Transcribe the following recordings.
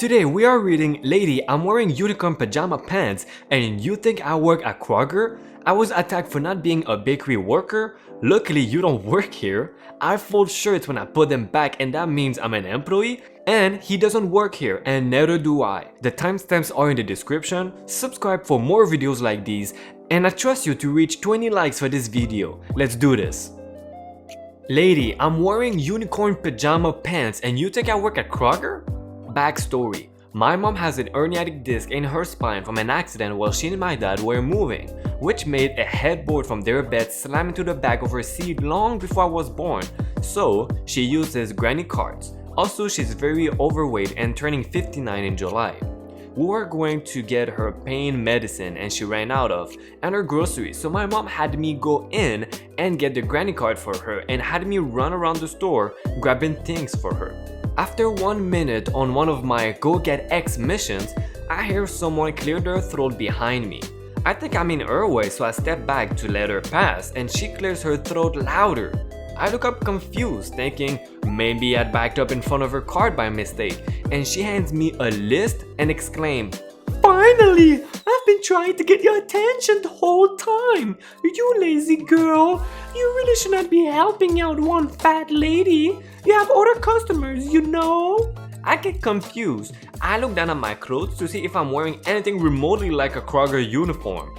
Today we are reading Lady, I'm wearing unicorn pajama pants and you think I work at Kroger? I was attacked for not being a bakery worker? Luckily you don't work here. I fold shirts when I put them back and that means I'm an employee? And he doesn't work here and neither do I. The timestamps are in the description. Subscribe for more videos like these and I trust you to reach 20 likes for this video. Let's do this. Lady, I'm wearing unicorn pajama pants and you think I work at Kroger? Backstory. My mom has an herniatic disc in her spine from an accident while she and my dad were moving, which made a headboard from their bed slam into the back of her seat long before I was born, so she uses granny carts. Also, she's very overweight and turning 59 in July. We were going to get her pain medicine and she ran out of, and her groceries, so my mom had me go in and get the granny cart for her and had me run around the store grabbing things for her. After 1 minute on one of my go get X missions, I hear someone clear their throat behind me. I think I'm in her way, so I step back to let her pass and she clears her throat louder. I look up confused, thinking maybe I'd backed up in front of her cart by mistake, and she hands me a list and exclaims, "Finally! I've been trying to get your attention the whole time! You lazy girl! You really should not be helping out one fat lady! You have other customers, you know!" I get confused. I look down at my clothes to see if I'm wearing anything remotely like a Kroger uniform.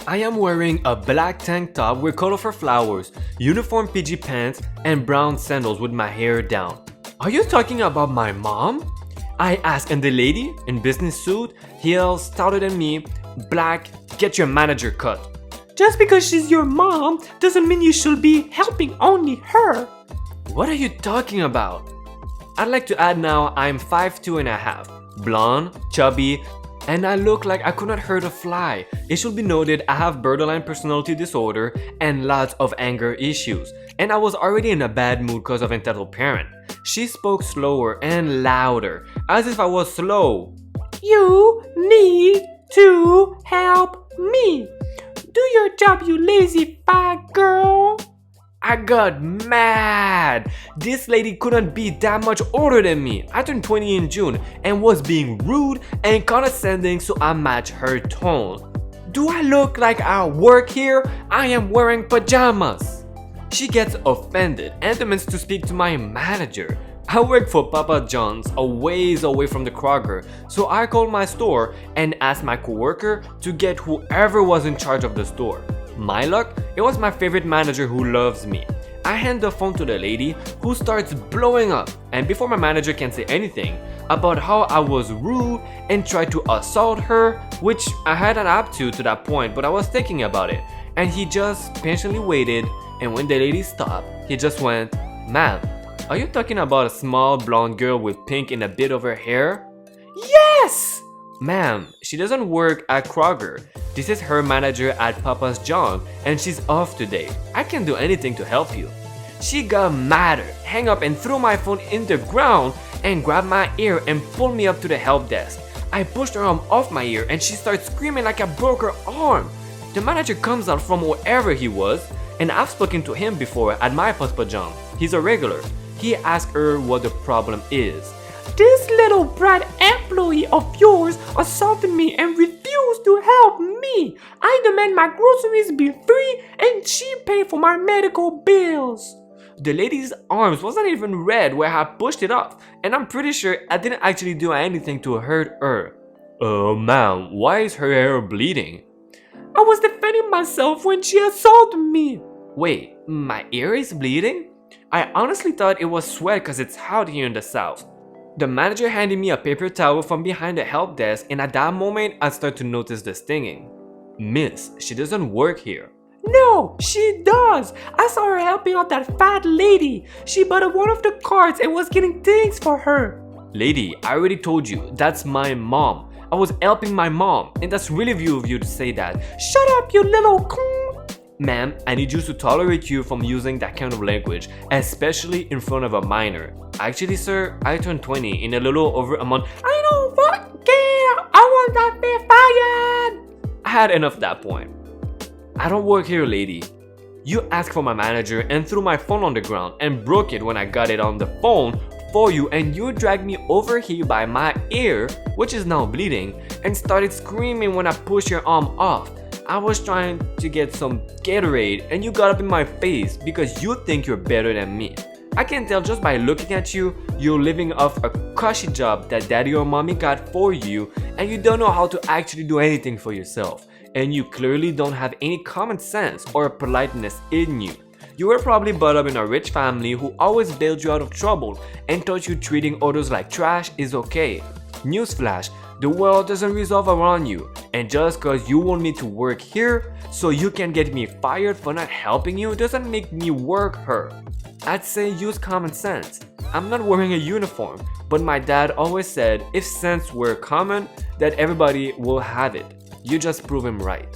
I am wearing a black tank top with colorful flowers, uniform PG pants, and brown sandals with my hair down. "Are you talking about my mom?" I ask, and the lady in business suit, heels stouter than me, black, "Get your manager cut." "Just because she's your mom doesn't mean you should be helping only her." "What are you talking about?" I'd like to add now I'm 5'2 and a half, blonde, chubby, and I look like I could not hurt a fly. It should be noted I have borderline personality disorder and lots of anger issues, and I was already in a bad mood because of entitled parent. She spoke slower and louder, as if I was slow. "You need to help me. Do your job, you lazy fat girl." I got mad. This lady couldn't be that much older than me. I turned 20 in June and was being rude and condescending, so I matched her tone. "Do I look like I work here? I am wearing pajamas." She gets offended and demands to speak to my manager. I work for Papa John's a ways away from the Kroger, so I called my store and asked my coworker to get whoever was in charge of the store. My luck, it was my favorite manager who loves me. I hand the phone to the lady who starts blowing up, and before my manager can say anything about how I was rude and tried to assault her, which I hadn't up to that point, but I was thinking about it, and he just patiently waited, and when the lady stopped, he just went, "Ma'am, are you talking about a small blonde girl with pink in a bit of her hair?" "Yes!" "Ma'am, she doesn't work at Kroger. This is her manager at Papa's John and she's off today. I can't do anything to help you." She got madder, hung up and threw my phone in the ground and grabbed my ear and pulled me up to the help desk. I pushed her arm off my ear and she started screaming like I broke her arm. The manager comes out from wherever he was, and I've spoken to him before at my Papa John. He's a regular. He asked her what the problem is. "This little brat employee of yours assaulted me and refused to help me. I demand my groceries be free and she pay for my medical bills." The lady's arms wasn't even red where I pushed it off, and I'm pretty sure I didn't actually do anything to hurt her. Ma'am, why is her hair bleeding?" "I was defending myself when she assaulted me." "Wait, my ear is bleeding?" I honestly thought it was sweat cause it's hot here in the south. The manager handed me a paper towel from behind the help desk, and at that moment I started to notice the stinging. "Miss, she doesn't work here." "No, she does. I saw her helping out that fat lady. She bought one of the carts and was getting things for her." "Lady, I already told you, that's my mom. I was helping my mom, and that's really view of you to say that." "Shut up, you little Ma'am, I need you to tolerate you from using that kind of language, especially in front of a minor. Actually, sir, I turned 20 in a little over a month." "I don't fuck care. I want that be fired." I had enough at that point. "I don't work here, lady. You asked for my manager and threw my phone on the ground and broke it when I got it on the phone for you and you dragged me over here by my ear, which is now bleeding, and started screaming when I pushed your arm off. I was trying to get some Gatorade and you got up in my face because you think you're better than me. I can tell just by looking at you, you're living off a cushy job that daddy or mommy got for you and you don't know how to actually do anything for yourself. And you clearly don't have any common sense or politeness in you. You were probably brought up in a rich family who always bailed you out of trouble and taught you treating others like trash is okay. Newsflash, the world doesn't revolve around you, and just cause you want me to work here so you can get me fired for not helping you doesn't make me work her. I'd say use common sense. I'm not wearing a uniform, but my dad always said if sense were common, that everybody will have it. You just prove him right.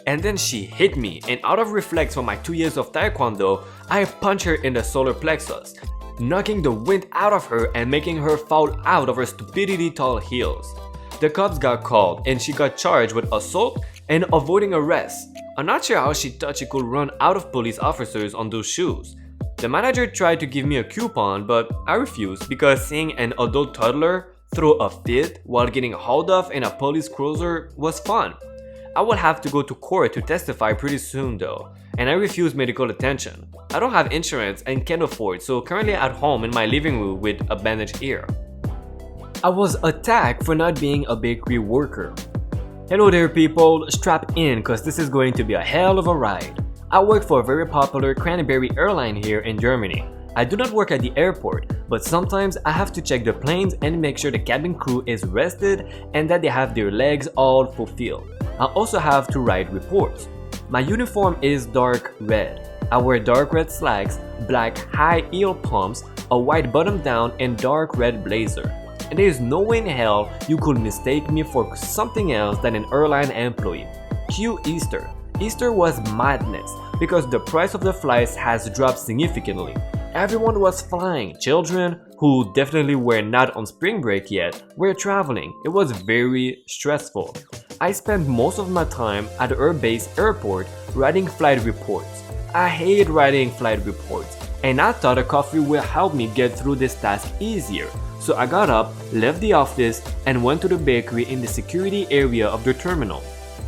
And then she hit me, and out of reflex from my 2 years of taekwondo, I punched her in the solar plexus, knocking the wind out of her and making her fall out of her stupidity tall heels. The cops got called and she got charged with assault and avoiding arrest. I'm not sure how she thought she could run out of police officers on those shoes. The manager tried to give me a coupon, but I refused because seeing an adult toddler throw a fit while getting hauled off in a police cruiser was fun. I will have to go to court to testify pretty soon though, and I refuse medical attention. I don't have insurance and can't afford, so currently at home in my living room with a bandaged ear. I was attacked for not being a bakery worker. Hello there people, strap in cause this is going to be a hell of a ride. I work for a very popular cranberry airline here in Germany. I do not work at the airport, but sometimes I have to check the planes and make sure the cabin crew is rested and that they have their legs all fulfilled. I also have to write reports. My uniform is dark red. I wear dark red slacks, black high heel pumps, a white button down and dark red blazer. And there is no way in hell you could mistake me for something else than an airline employee. Cue Easter. Easter was madness because the price of the flights has dropped significantly. Everyone was flying. Children, who definitely were not on spring break yet, were traveling. It was very stressful. I spent most of my time at the Base airport writing flight reports. I hate writing flight reports, and I thought a coffee will help me get through this task easier. So I got up, left the office, and went to the bakery in the security area of the terminal.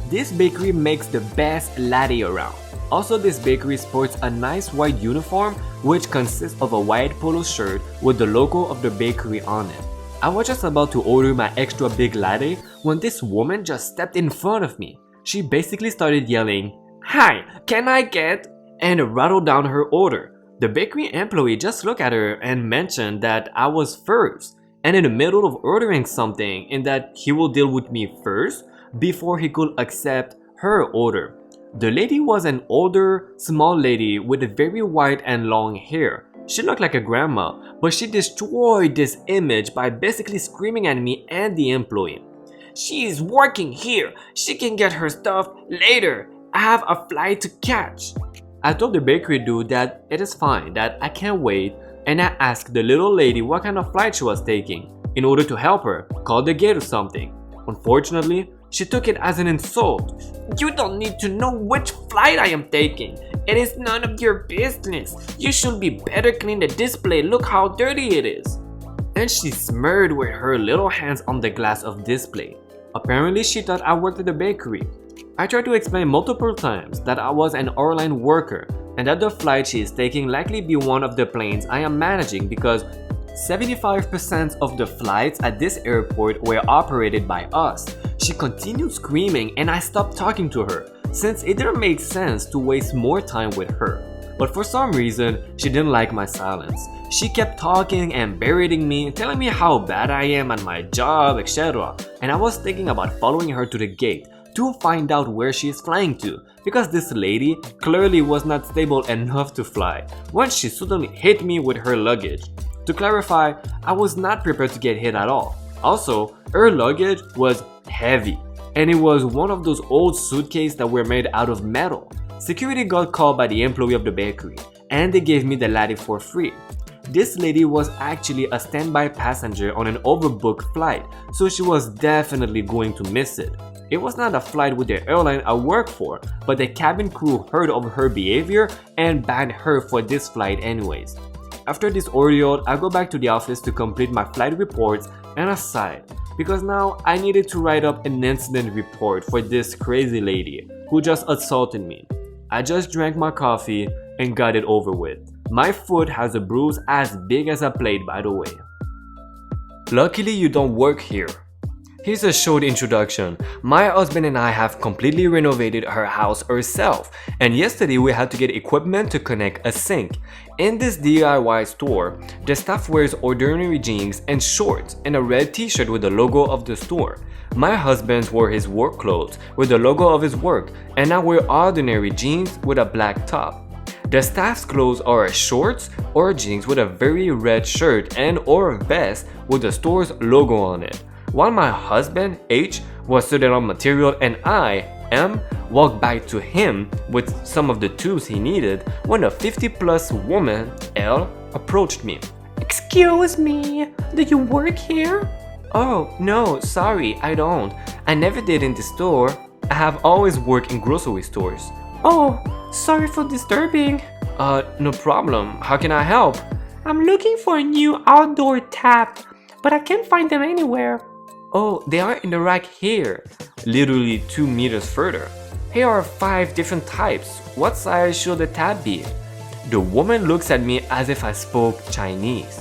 This bakery makes the best latte around. Also, this bakery sports a nice white uniform which consists of a white polo shirt with the logo of the bakery on it. I was just about to order my extra big latte when this woman just stepped in front of me. She basically started yelling, "Hi, can I get?" and rattled down her order. The bakery employee just looked at her and mentioned that I was first and in the middle of ordering something and that he will deal with me first before he could accept her order. The lady was an older, small lady with very white and long hair. She looked like a grandma, but she destroyed this image by basically screaming at me and the employee. "She is working here. She can get her stuff later. I have a flight to catch." I told the bakery dude that it is fine, that I can't wait, and I asked the little lady what kind of flight she was taking. In order to help her, call the gate or something. Unfortunately, she took it as an insult. "You don't need to know which flight I am taking. It is none of your business. You should be better clean the display. Look how dirty it is." And she smeared with her little hands on the glass of display. Apparently, she thought I worked at the bakery. I tried to explain multiple times that I was an airline worker and that the flight she is taking likely be one of the planes I am managing because 75% of the flights at this airport were operated by us. She continued screaming and I stopped talking to her since it didn't make sense to waste more time with her. But for some reason, she didn't like my silence. She kept talking and berating me, telling me how bad I am at my job, etc. And I was thinking about following her to the gate to find out where she is flying to, because this lady clearly was not stable enough to fly when she suddenly hit me with her luggage. To clarify, I was not prepared to get hit at all. Also, her luggage was heavy, and it was one of those old suitcases that were made out of metal. Security got called by the employee of the bakery, and they gave me the latte for free. This lady was actually a standby passenger on an overbooked flight, so she was definitely going to miss it. It was not a flight with the airline I work for, but the cabin crew heard of her behavior and banned her for this flight anyways. After this ordeal, I go back to the office to complete my flight reports and aside, because now I needed to write up an incident report for this crazy lady who just assaulted me. I just drank my coffee and got it over with. My foot has a bruise as big as a plate, by the way. Luckily you don't work here. Here's a short introduction. My husband and I have completely renovated her house herself, and yesterday we had to get equipment to connect a sink. In this DIY store, the staff wears ordinary jeans and shorts and a red t-shirt with the logo of the store. My husband wore his work clothes with the logo of his work, and I wear ordinary jeans with a black top. The staff's clothes are shorts or jeans with a very red shirt and or vest with the store's logo on it. While my husband, H, was sorting out material and I, M, walked back to him with some of the tools he needed when a 50-plus woman, L, approached me. Excuse me, do you work here? Oh, no, sorry, I don't. I never did in the store. I have always worked in grocery stores. Oh, sorry for disturbing. No problem. How can I help? I'm looking for a new outdoor tap, but I can't find them anywhere. Oh, they are in the rack here, literally 2 meters further. Here are 5 different types. What size should the tap be? The woman looks at me as if I spoke Chinese.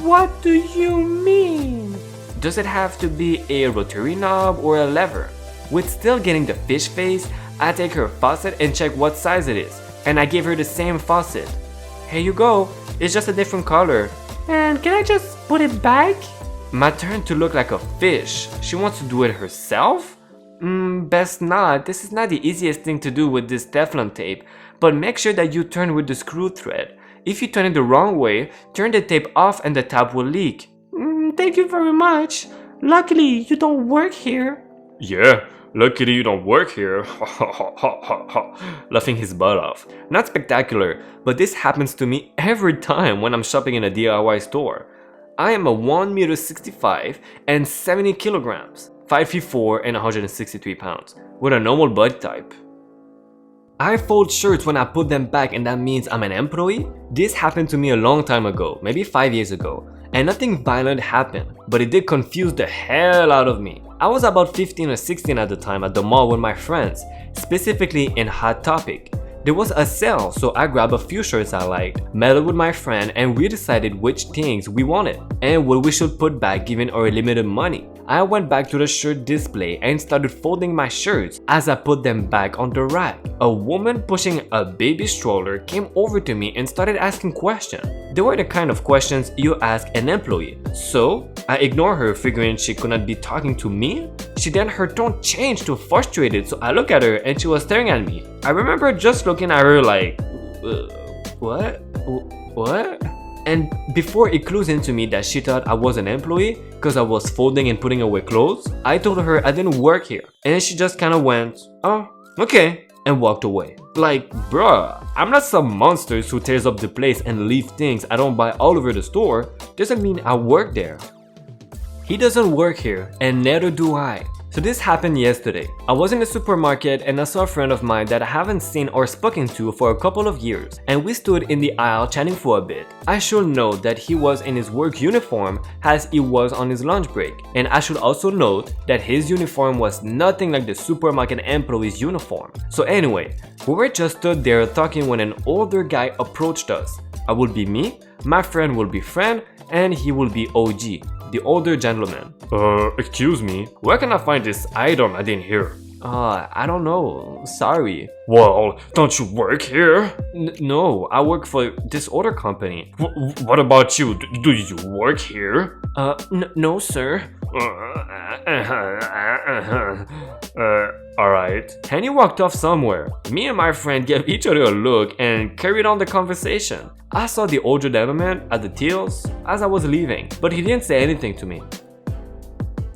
What do you mean? Does it have to be a rotary knob or a lever? With still getting the fish face, I take her faucet and check what size it is, and I give her the same faucet. Here you go, it's just a different color. And can I just put it back? My turn to look like a fish. She wants to do it herself? Best not. This is not the easiest thing to do with this Teflon tape, but make sure that you turn with the screw thread. If you turn it the wrong way, turn the tape off and the tap will leak. Thank you very much. Luckily, you don't work here. Yeah, luckily you don't work here. Laughing his butt off. Not spectacular, but this happens to me every time when I'm shopping in a DIY store. I am a 1.65 meters and 70 kilograms, 5'4" and 163 pounds, with a normal body type. I fold shirts when I put them back, and that means I'm an employee? This happened to me a long time ago, maybe 5 years ago, and nothing violent happened, but it did confuse the hell out of me. I was about 15 or 16 at the time at the mall with my friends, specifically in Hot Topic. There was a sale, so I grabbed a few shirts I liked, met up with my friend, and we decided which things we wanted and what we should put back given our limited money. I went back to the shirt display and started folding my shirts as I put them back on the rack. A woman pushing a baby stroller came over to me and started asking questions. They were the kind of questions you ask an employee. So I ignored her, figuring she could not be talking to me. She then her tone changed to frustrated, so I looked at her and she was staring at me. I remember just looking at her like, what? And before it clues into me that she thought I was an employee because I was folding and putting away clothes, I told her I didn't work here, and she just kinda went, oh, okay, and walked away. Like, bruh, I'm not some monster who tears up the place and leaves things I don't buy all over the store. Doesn't mean I work there. He doesn't work here, and neither do I. So this happened yesterday. I was in a supermarket and I saw a friend of mine that I haven't seen or spoken to for a couple of years, and we stood in the aisle chatting for a bit. I should note that he was in his work uniform as he was on his lunch break, and I should also note that his uniform was nothing like the supermarket employee's uniform. So anyway, we were just stood there talking when an older guy approached us. I would be me, my friend will be friend, and he will be OG, the older gentleman. Excuse me, where can I find this item I didn't hear? I don't know, sorry. Well, don't you work here? No, I work for this other company. What about you? Do you work here? No, sir. Alright. And he walked off somewhere. Me and my friend gave each other a look and carried on the conversation. I saw the older gentleman at the tills as I was leaving, but he didn't say anything to me.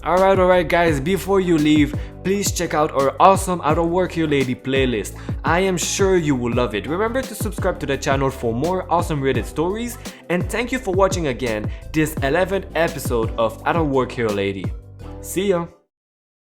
Alright guys, before you leave, please check out our awesome I Don't Work Here Lady playlist. I am sure you will love it. Remember to subscribe to the channel for more awesome Reddit stories, and thank you for watching again this 11th episode of I Don't Work Here Lady. See ya!